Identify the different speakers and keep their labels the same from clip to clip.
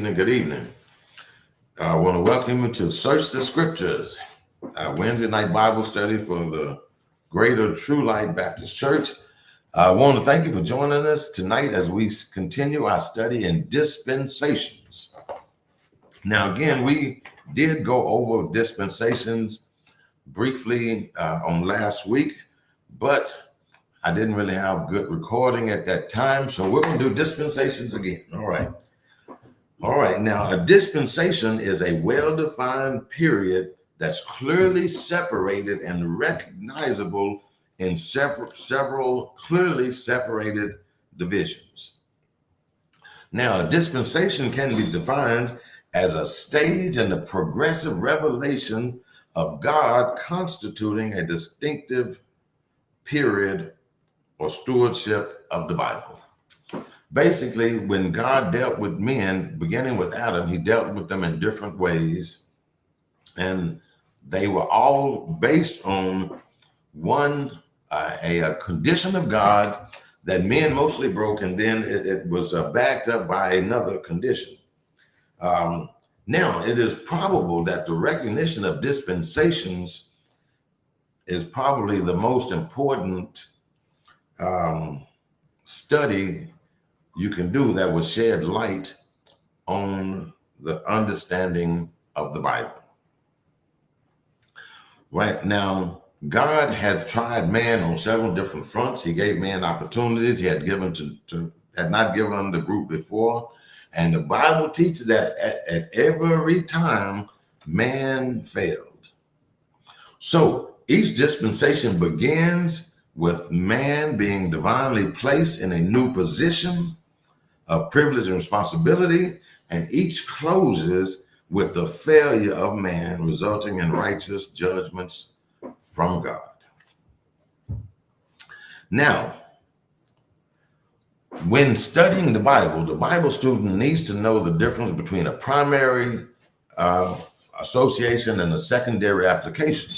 Speaker 1: evening, good evening. I want to welcome you to Search the Scriptures, a Wednesday night Bible study for the Greater True Light Baptist Church. I want to thank you for joining us tonight as we continue our study in dispensations. Now, again, we did go over dispensations briefly on last week, but I didn't really have good recording at that time, so we're going to do dispensations again. All right. Now, a dispensation is a well-defined period that's clearly separated and recognizable in several clearly separated divisions. Now, a dispensation can be defined as a stage in the progressive revelation of God constituting a distinctive period or stewardship of the Bible. Basically, when God dealt with men, beginning with Adam, he dealt with them in different ways, and they were all based on a condition of God that men mostly broke, and then it was backed up by another condition. Now, it is probable that the recognition of dispensations is probably the most important study you can do that will shed light on the understanding of the Bible. Right now, God had tried man on several different fronts. He gave man opportunities he had given had not given the group before. And the Bible teaches that at every time man failed. So each dispensation begins with man being divinely placed in a new position of privilege and responsibility, and each closes with the failure of man, resulting in righteous judgments from God. Now, when studying the Bible student needs to know the difference between a primary association and a secondary application.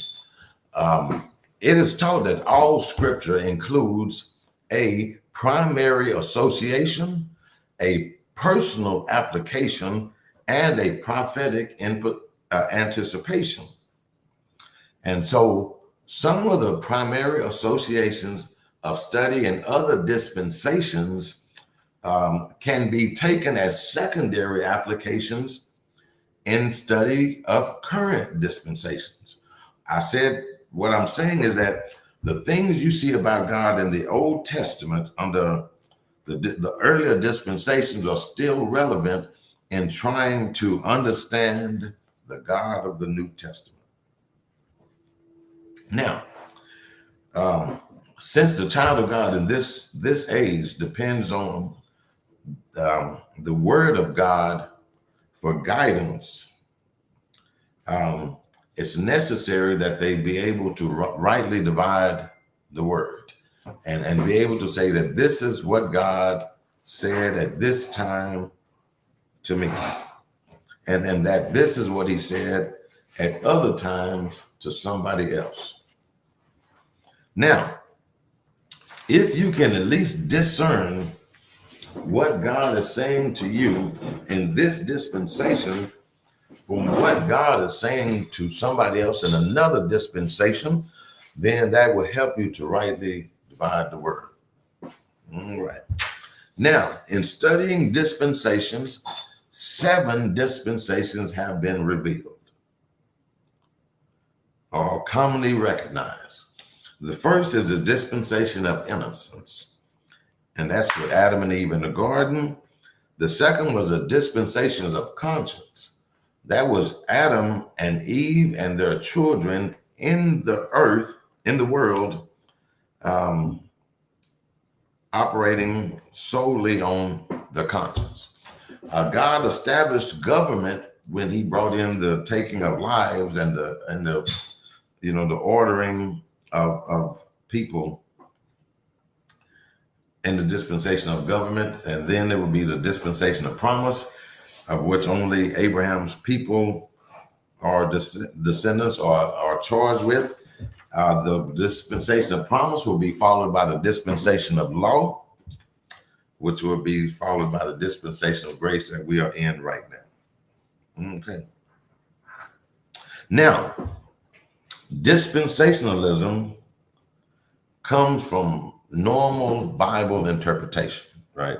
Speaker 1: It is taught that all scripture includes a primary association, a personal application, and a prophetic anticipation. And so some of the primary associations of study and other dispensations can be taken as secondary applications in study of current dispensations. What I'm saying is that the things you see about God in the Old Testament under the earlier dispensations are still relevant in trying to understand the God of the New Testament. Now, since the child of God in this age depends on the Word of God for guidance, it's necessary that they be able to rightly divide the Word. And be able to say that this is what God said at this time to me. And that this is what he said at other times to somebody else. Now, if you can at least discern what God is saying to you in this dispensation from what God is saying to somebody else in another dispensation, then that will help you to rightly divide the word. All right. Now, in studying dispensations, 7 dispensations have been revealed or commonly recognized. The first is the dispensation of innocence, and that's with Adam and Eve in the garden. The second was a dispensation of conscience. That was Adam and Eve and their children in the earth, in the world, operating solely on the conscience. God established government when he brought in the taking of lives and the ordering of people in the dispensation of government, and then there would be the dispensation of promise, of which only Abraham's people are descendants or are charged with. The dispensation of promise will be followed by the dispensation of law, which will be followed by the dispensation of grace that we are in right now. Okay. Now, dispensationalism comes from normal Bible interpretation, right?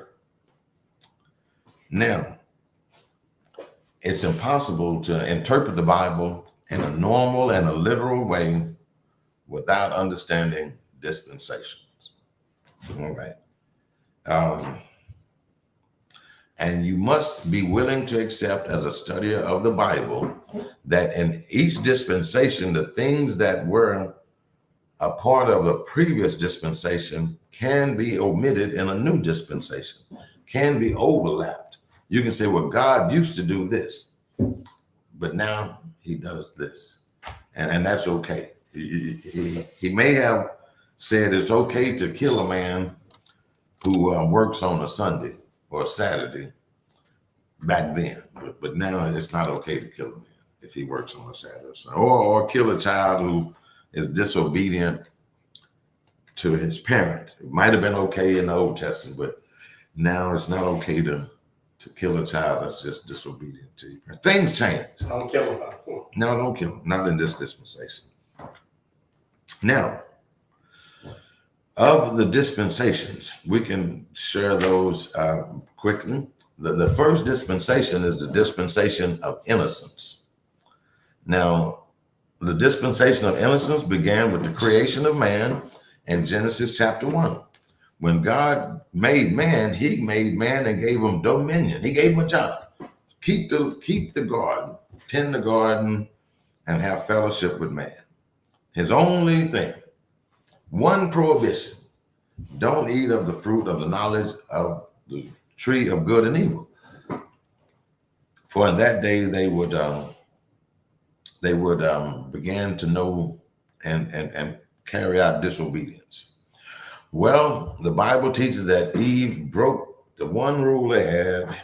Speaker 1: Now, it's impossible to interpret the Bible in a normal and a literal way without understanding dispensations. All right. And you must be willing to accept, as a studier of the Bible, that in each dispensation, the things that were a part of a previous dispensation can be omitted in a new dispensation, can be overlapped. You can say, well, God used to do this, but now he does this. And that's okay. He may have said it's okay to kill a man who works on a Sunday or a Saturday back then, but now it's not okay to kill a man if he works on a Saturday or Sunday, or kill a child who is disobedient to his parent. It might have been okay in the Old Testament, but now it's not okay to kill a child that's just disobedient to your parent. Things change.
Speaker 2: Don't kill him.
Speaker 1: No, don't kill him. Not in this dispensation. Now, of the dispensations, we can share those quickly. The first dispensation is the dispensation of innocence. Now, the dispensation of innocence began with the creation of man in Genesis chapter 1. When God made man, he made man and gave him dominion. He gave him a job. Keep the garden, tend the garden, and have fellowship with man. His only thing, one prohibition: don't eat of the fruit of the knowledge of the tree of good and evil. For in that day they would begin to know and carry out disobedience. Well, the Bible teaches that Eve broke the one rule they had.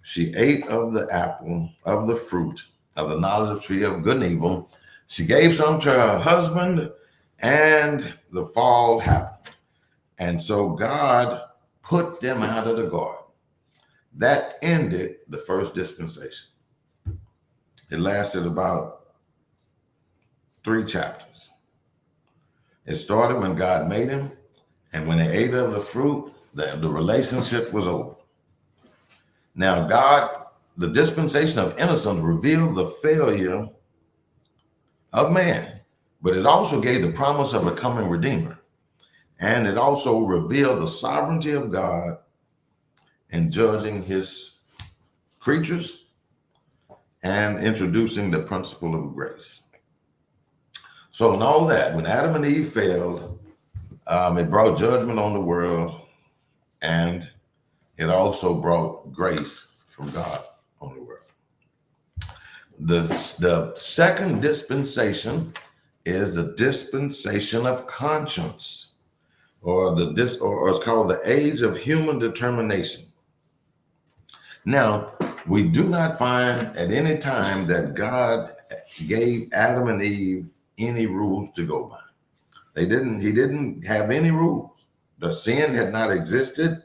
Speaker 1: She ate of the apple, of the fruit of the knowledge of the tree of good and evil. She gave some to her husband, and the fall happened. And so God put them out of the garden. That ended the first dispensation. It lasted about 3 chapters. It started when God made him, and when they ate of the fruit, the relationship was over. Now, God, the dispensation of innocence, revealed the failure of man, but it also gave the promise of a coming Redeemer. And it also revealed the sovereignty of God in judging his creatures and introducing the principle of grace. So in all that, when Adam and Eve failed, it brought judgment on the world, and it also brought grace from God on the world. The second dispensation is the dispensation of conscience, or it's called the age of human determination. Now, we do not find at any time that God gave Adam and Eve any rules to go by. He didn't have any rules. The sin had not existed.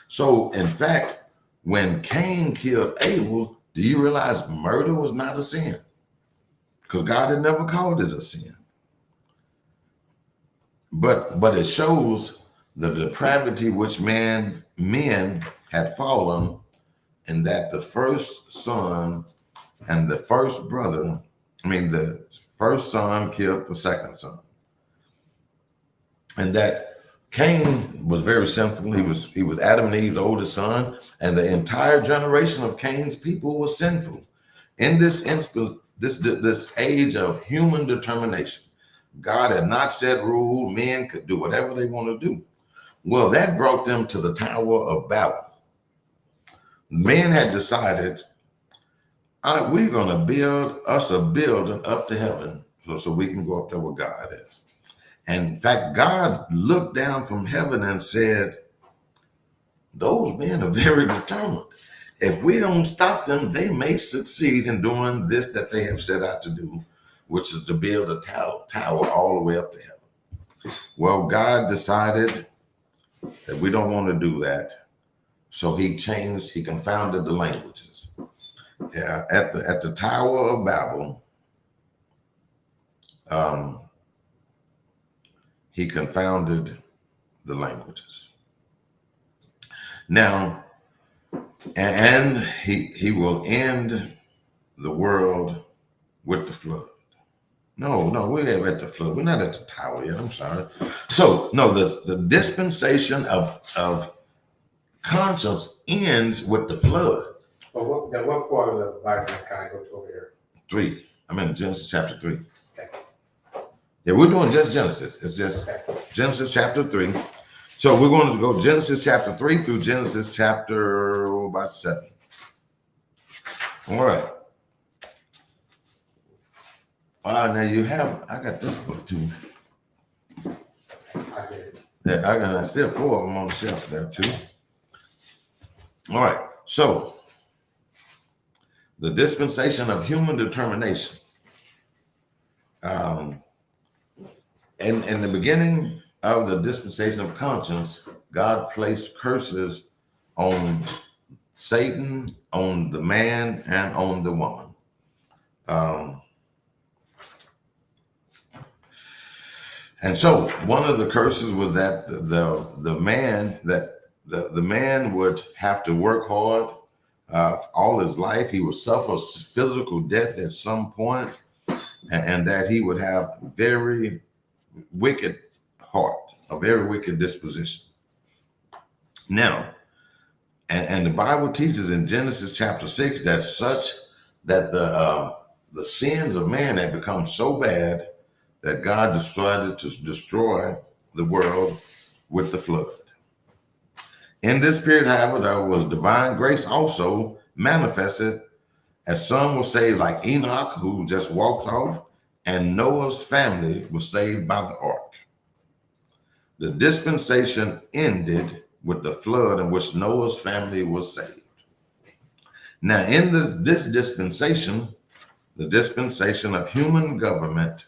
Speaker 1: So, in fact, when Cain killed Abel, do you realize murder was not a sin? Because God had never called it a sin. But it shows the depravity which men had fallen, and that the first son and the first brother, the first son killed the second son. And that Cain was very sinful. He was Adam and Eve's oldest son, and the entire generation of Cain's people was sinful. In this age of human determination, God had not set rule. Men could do whatever they want to do. Well, that brought them to the Tower of Babel. Men had decided, we're going to build us a building up to heaven so we can go up there where God is. And in fact, God looked down from heaven and said, those men are very determined. If we don't stop them, they may succeed in doing this that they have set out to do, which is to build a tower all the way up to heaven. Well, God decided that we don't want to do that. So he confounded the languages. Yeah, at the Tower of Babel, he confounded the languages. Now, and he will end the world with the flood. No, we're at the flood. We're not at the tower yet. I'm sorry. So no, the dispensation of conscience ends with the flood.
Speaker 2: Well, what part of the Bible can I go to over here?
Speaker 1: 3. I'm in Genesis chapter 3.
Speaker 2: Okay.
Speaker 1: Yeah, we're doing just Genesis. It's just Genesis chapter 3. So we're going to go Genesis chapter 3 through Genesis chapter about 7. All right. Now I got this book too.
Speaker 2: I get it.
Speaker 1: Yeah, I got still 4 of them on the shelf there too. All right. So the dispensation of human determination. In the beginning of the dispensation of conscience, God placed curses on Satan, on the man, and on the woman. And so one of the curses was that the man would have to work hard all his life. He would suffer physical death at some point, and that he would have very wicked heart, a very wicked disposition. Now, and the Bible teaches in Genesis chapter 6 that the sins of man had become so bad that God decided to destroy the world with the flood. In this period, however, there was divine grace also manifested, as some were saved like Enoch, who just walked off, and Noah's family was saved by the ark. The dispensation ended with the flood in which Noah's family was saved. Now, in this dispensation, the dispensation of human government,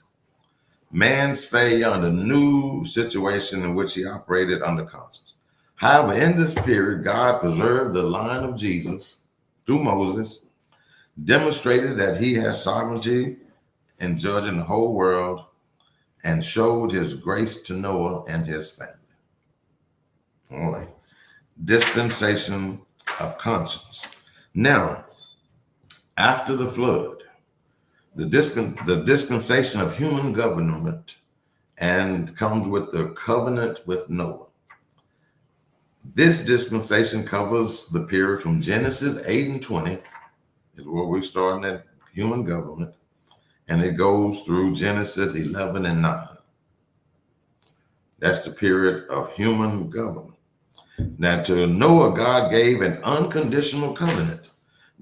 Speaker 1: man's failure under new situation in which he operated under conscience. However, in this period, God preserved the line of Jesus through Moses, demonstrated that he has sovereignty in judging the whole world, and showed his grace to Noah and his family. All right. Dispensation of conscience. Now, after the flood, the dispensation of human government and comes with the covenant with Noah. This dispensation covers the period from Genesis 8 and 20, is where we're starting at human government, and it goes through Genesis 11 and 9. That's the period of human government. Now, to Noah, God gave an unconditional covenant.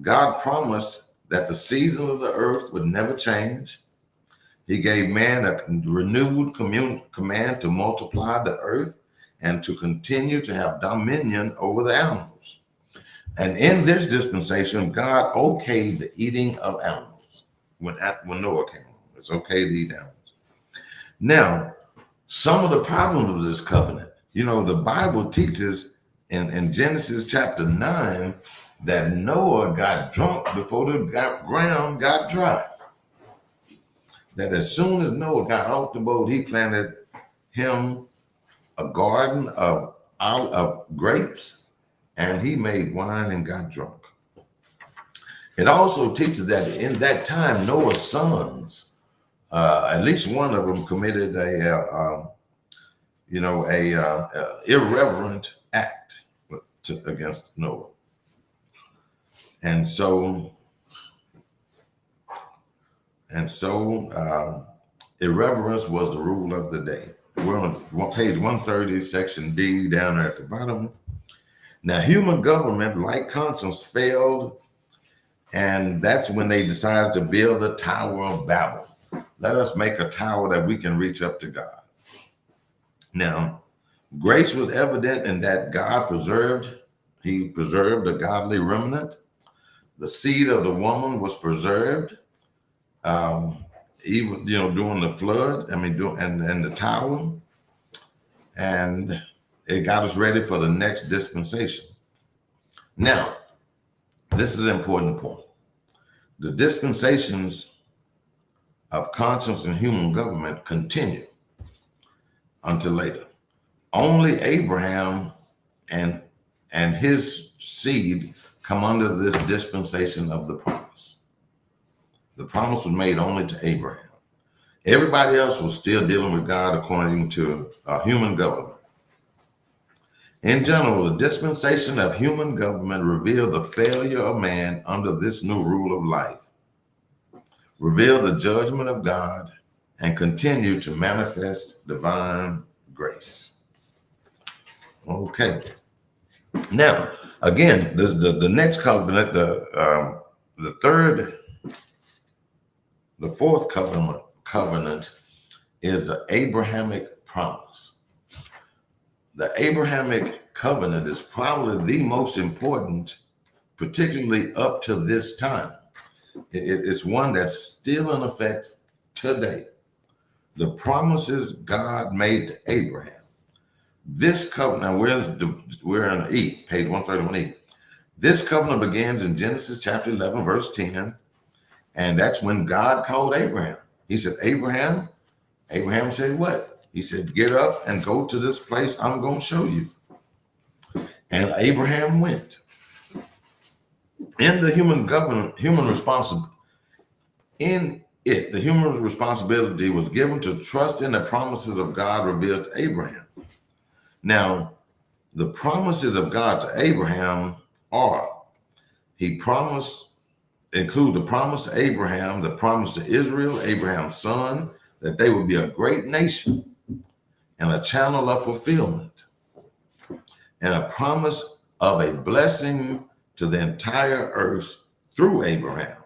Speaker 1: God promised that the seasons of the earth would never change. He gave man a renewed command to multiply the earth and to continue to have dominion over the animals. And in this dispensation, God okayed the eating of animals when Noah came. It's okay to eat animals. Now, some of the problems of this covenant, the Bible teaches in Genesis chapter 9 that Noah got drunk before the ground got dry. That as soon as Noah got off the boat, he planted him a garden of grapes, and he made wine and got drunk. It also teaches that in that time, Noah's sons, at least one of them committed a irreverent act against Noah. And so irreverence was the rule of the day. We're on page 130, section D, down there at the bottom. Now, human government, like conscience, failed, and that's when they decided to build the Tower of Babel. Let us make a tower that we can reach up to God. Now, grace was evident in that He preserved a godly remnant. The seed of the woman was preserved, even during the flood. And the tower, and it got us ready for the next dispensation. Now, this is an important point. The dispensations of conscience and human government continue until later. Only Abraham and his seed come under this dispensation of the promise. The promise was made only to Abraham. Everybody else was still dealing with God according to human government. In general, the dispensation of human government revealed the failure of man under this new rule of life, revealed the judgment of God, and continued to manifest divine grace. Okay. Now, again, the next covenant, the fourth covenant is the Abrahamic promise. The Abrahamic covenant is probably the most important, particularly up to this time. It's one that's still in effect today. The promises God made to Abraham. This covenant, we're in E, page 131E. This covenant begins in Genesis chapter 11, verse 10, and that's when God called Abraham. He said, Abraham. Abraham said, what? He said, get up and go to this place I'm going to show you. And Abraham went. In the human government, the human responsibility was given to trust in the promises of God revealed to Abraham. Now, the promises of God to Abraham include the promise to Abraham, the promise to Israel, Abraham's son, that they would be a great nation and a channel of fulfillment, and a promise of a blessing to the entire earth through Abraham.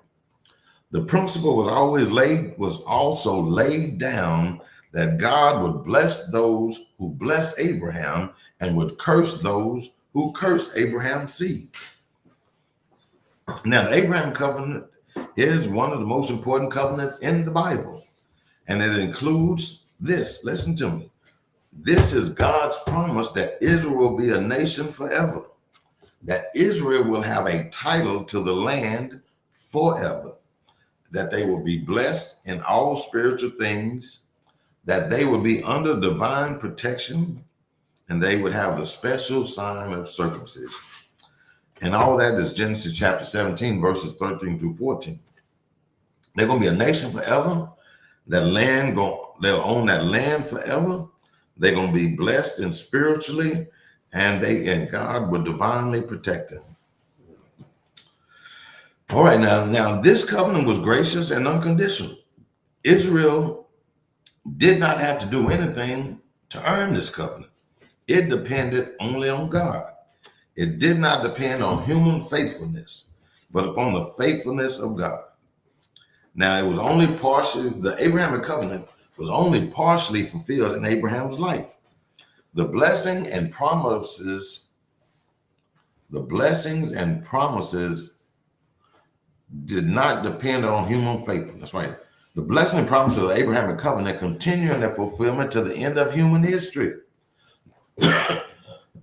Speaker 1: The principle was also laid down that God would bless those who bless Abraham and would curse those who curse Abraham's seed. Now, the Abraham covenant is one of the most important covenants in the Bible, and it includes this. Listen to me. This is God's promise that Israel will be a nation forever, that Israel will have a title to the land forever, that they will be blessed in all spiritual things, that they will be under divine protection, and they would have the special sign of circumcision. And all that is Genesis chapter 17, verses 13 through 14. They're going to be a nation forever. They'll own that land forever. They're going to be blessed and spiritually, and God will divinely protect them. All right, now this covenant was gracious and unconditional. Israel did not have to do anything to earn this covenant. It depended only on God. It did not depend on human faithfulness, but upon the faithfulness of God. Now, it was only the Abrahamic covenant was only partially fulfilled in Abraham's life. The blessings and promises did not depend on human faithfulness, right? The blessing and promises of the Abrahamic covenant continue in their fulfillment to the end of human history.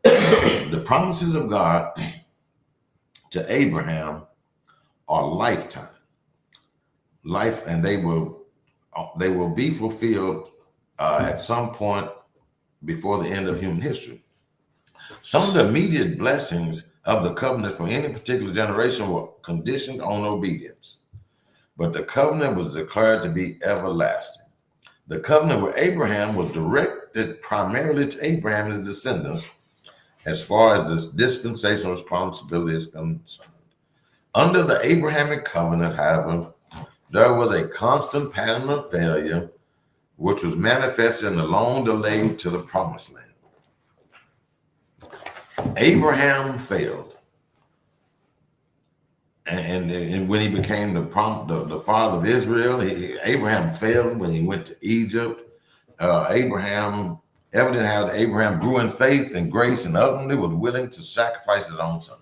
Speaker 1: The promises of God to Abraham are lifetime. And they will be fulfilled at some point before the end of human history. Some of the immediate blessings of the covenant for any particular generation were conditioned on obedience, but the covenant was declared to be everlasting. The covenant with Abraham was directed primarily to Abraham and his descendants as far as this dispensational responsibility is concerned. Under the Abrahamic covenant, however, there was a constant pattern of failure, which was manifested in the long delay to the promised land. Abraham failed. And when he became the father of Israel, Abraham failed when he went to Egypt. Abraham grew in faith and grace and ultimately was willing to sacrifice his own son.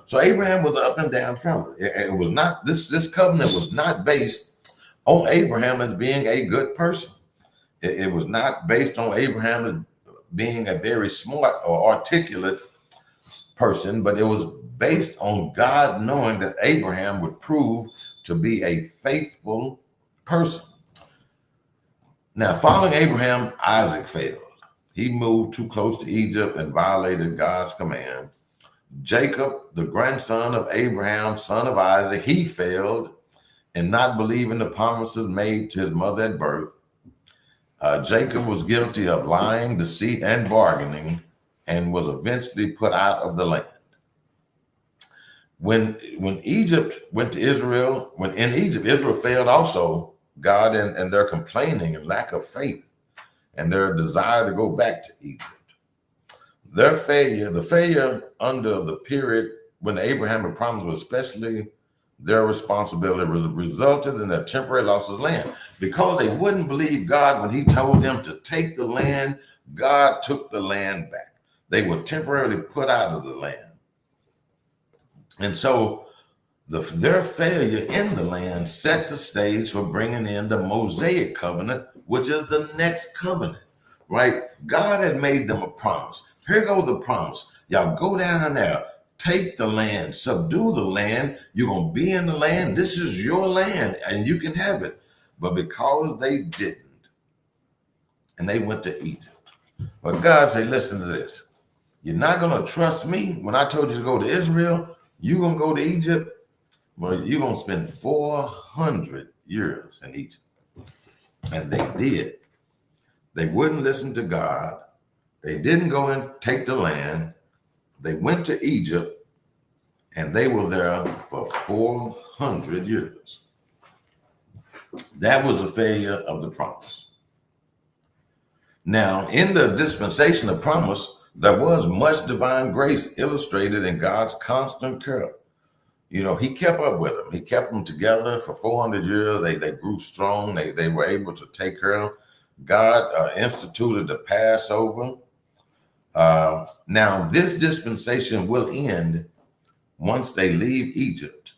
Speaker 1: So Abraham was an up and down family. It was not this covenant was not based on Abraham as being a good person. It was not based on Abraham as being a very smart or articulate person, but it was based on God knowing that Abraham would prove to be a faithful person. Now, following Abraham, Isaac failed. He moved too close to Egypt and violated God's command. Jacob, the grandson of Abraham, son of Isaac, he failed in not believing the promises made to his mother at birth. Jacob was guilty of lying, deceit, and bargaining, and was eventually put out of the land. When Egypt went to Israel, when in Egypt, Israel failed also God and their complaining and lack of faith and their desire to go back to Egypt. Their failure, the failure under the period when the Abrahamic promise was especially their responsibility, resulted in a temporary loss of land. Because they wouldn't believe God when he told them to take the land, God took the land back. They were temporarily put out of the land. And so their failure in the land set the stage for bringing in the Mosaic covenant, which is the next covenant, right? God had made them a promise. Here goes the promise. Y'all go down there, take the land, subdue the land. You're going to be in the land. This is your land and you can have it. But because they didn't, and they went to Egypt. But God said, listen to this. You're not going to trust me when I told you to go to Israel. You're going to go to Egypt. Well, you're going to spend 400 years in Egypt. And they did. They wouldn't listen to God. They didn't go and take the land. They went to Egypt, and they were there for 400 years. That was a failure of the promise. Now, in the dispensation of promise, there was much divine grace illustrated in God's constant care. You know, he kept up with them. He kept them together for 400 years. They grew strong. They were able to take care of them. God instituted the Passover. Now, this dispensation will end once they leave Egypt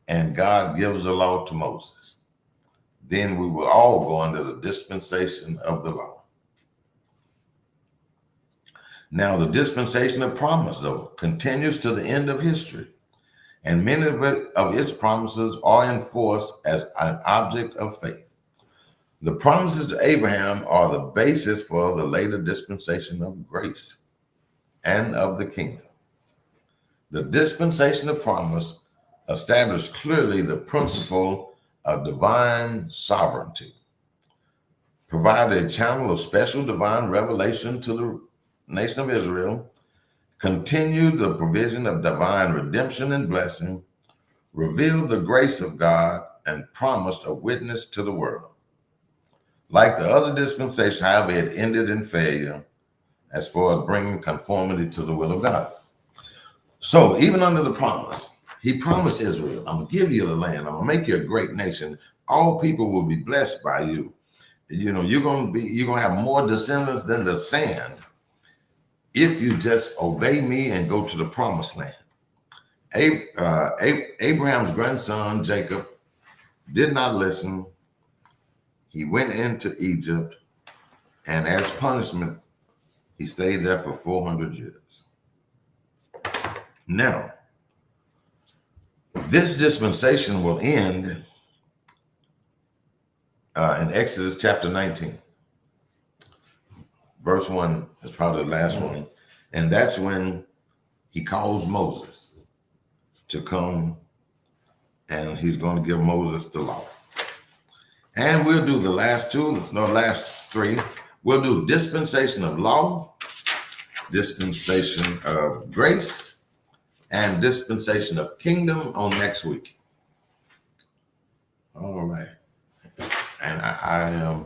Speaker 1: and God gives the law to Moses. Then we will all go under the dispensation of the law. Now, the dispensation of promise, though, continues to the end of history, and many of its promises are enforced as an object of faith. The promises to Abraham are the basis for the later dispensation of grace and of the kingdom. The dispensation of promise established clearly the principle of divine sovereignty, provided a channel of special divine revelation to the nation of Israel, continued the provision of divine redemption and blessing, revealed the grace of God, and promised a witness to the world. Like the other dispensation, however, it ended in failure as far as bringing conformity to the will of God. So even under the promise, he promised Israel, I'm going to give you the land. I'm going to make you a great nation. All people will be blessed by you. You know, you're going to have more descendants than the sand if you just obey me and go to the promised land. Abraham's grandson, Jacob, did not listen. He went into Egypt, and as punishment, he stayed there for 400 years. Now, this dispensation will end in Exodus chapter 19. Verse 1 is probably the last one. And that's when he calls Moses to come, and he's going to give Moses the law. And we'll do the last three. We'll do dispensation of law, dispensation of grace, and dispensation of kingdom on next week. All right. And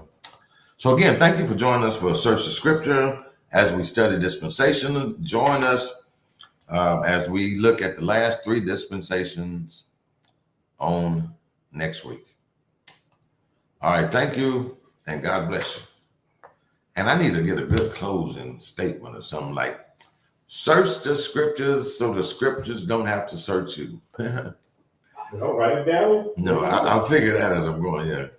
Speaker 1: so again, thank you for joining us for Search the Scripture as we study dispensation. Join us as we look at the last three dispensations on next week. All right, thank you, and God bless you. And I need to get a good closing statement or something like, search the scriptures so the scriptures don't have to search you.
Speaker 2: Write it down.
Speaker 1: No, I'll figure that as I'm going, yeah.